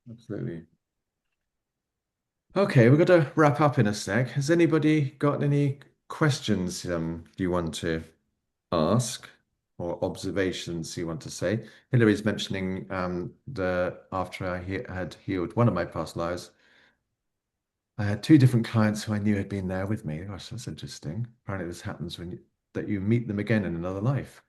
absolutely. Okay, we've got to wrap up in a sec. Has anybody got any questions you want to ask or observations you want to say? Hillary's mentioning the after had healed one of my past lives, I had two different clients who I knew had been there with me. Gosh, that's interesting. Apparently, this happens when that you meet them again in another life.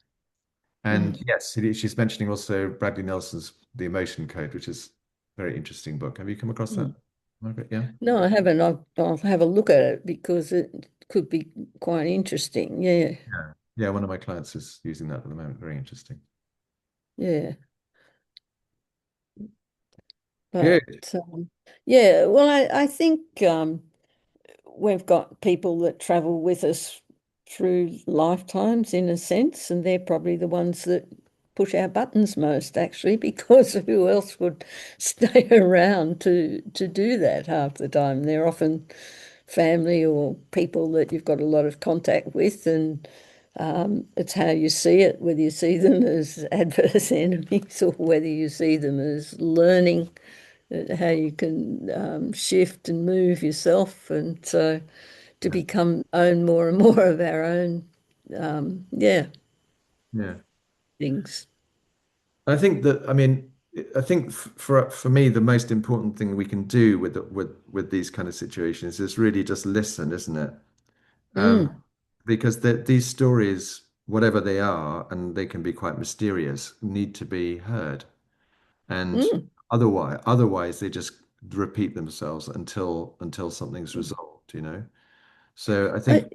And Mm, yes, she's mentioning also Bradley Nelson's The Emotion Code, which is a very interesting book. Have you come across that, mm. Margaret? Yeah. No, I haven't. I'll have a look at it because it could be quite interesting. Yeah, Yeah. Yeah, one of my clients is using that at the moment. Very interesting. yeah. But Good. yeah, well, I think we've got people that travel with us through lifetimes in a sense, and they're probably the ones that push our buttons most, actually, because who else would stay around to do that half the time? They're often family or people that you've got a lot of contact with, and it's how you see it, whether you see them as adverse enemies or whether you see them as learning how you can shift and move yourself, and so to Yeah. become own more and more of our own, yeah, Yeah. things. I think that, I mean, I think for me, the most important thing we can do with these kind of situations is really just listen, isn't it? Um, Mm, because these stories, whatever they are, and they can be quite mysterious, need to be heard. And mm. otherwise they just repeat themselves until something's resolved, you know? So I I, think,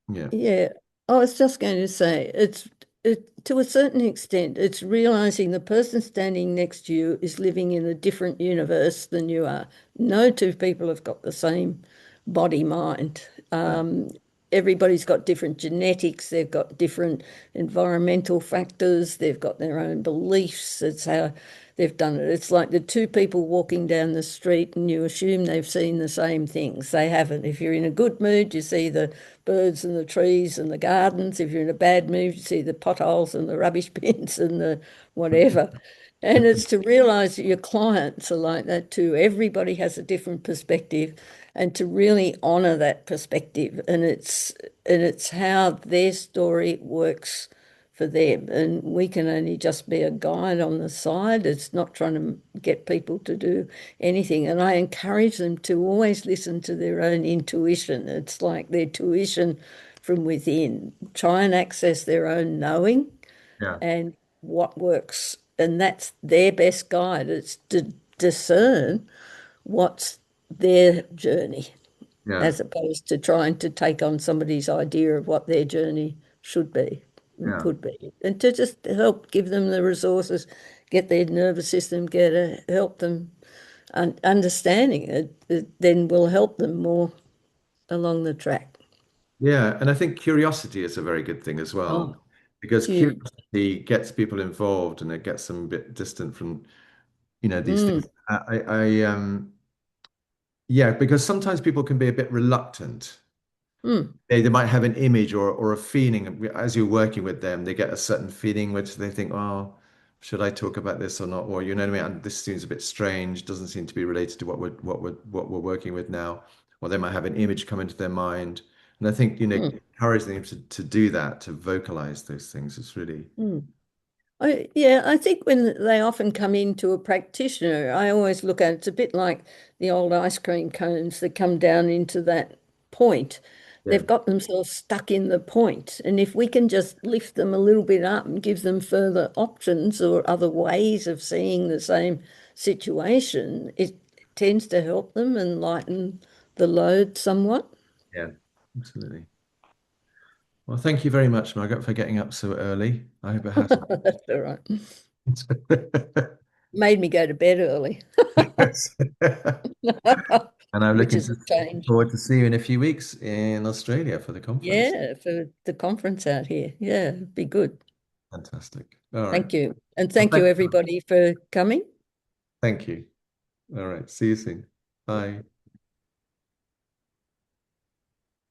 yeah, yeah, I was just going to say to a certain extent, it's realizing the person standing next to you is living in a different universe than you are. No two people have got the same body mind. yeah, everybody's got different genetics, they've got different environmental factors, they've got their own beliefs. It's how they've done it. It's like the two people walking down the street and you assume they've seen the same things. They haven't. If you're in a good mood, you see the birds and the trees and the gardens. If you're in a bad mood, you see the potholes and the rubbish bins and the whatever. And it's to realize that your clients are like that too. Everybody has a different perspective, and to really honor that perspective. And it's how their story works for them. And we can only just be a guide on the side. It's not trying to get people to do anything. And I encourage them to always listen to their own intuition. It's like their tuition from within. Try and access their own knowing Yeah, and what works. And that's their best guide. It's to discern what's their journey yeah, as opposed to trying to take on somebody's idea of what their journey should be and yeah. could be. And to just help give them the resources, get their nervous system, help them understanding it then will help them more along the track. Yeah, and I think curiosity is a very good thing as well, Oh, because huge. curiosity gets people involved and it gets them a bit distant from, these Mm, things. Yeah, because sometimes people can be a bit reluctant. mm, They might have an image or a feeling as you're working with them, they get a certain feeling which they think, oh, should I talk about this or not? Or you know what I mean? And this seems a bit strange, doesn't seem to be related to what we're working with now. Or they might have an image come into their mind. And I think, mm, encouraging them to do that, to vocalize those things is really, mm. I think when they often come into a practitioner, I always look at it's a bit like the old ice cream cones that come down into that point. yeah, They've got themselves stuck in the point. And if we can just lift them a little bit up and give them further options or other ways of seeing the same situation, it tends to help them and lighten the load somewhat. yeah, absolutely. Well, thank you very much, Margaret, for getting up so early. I hope it hasn't. That's all right. Made me go to bed early, Yes. And I'm which looking is a change. forward to see you in a few weeks in Australia for the conference. Yeah, for the conference out here. Yeah, be good. Fantastic. All right. Thank you. And Well, thank you, everybody, for coming. thank you. All right. See you soon. Bye.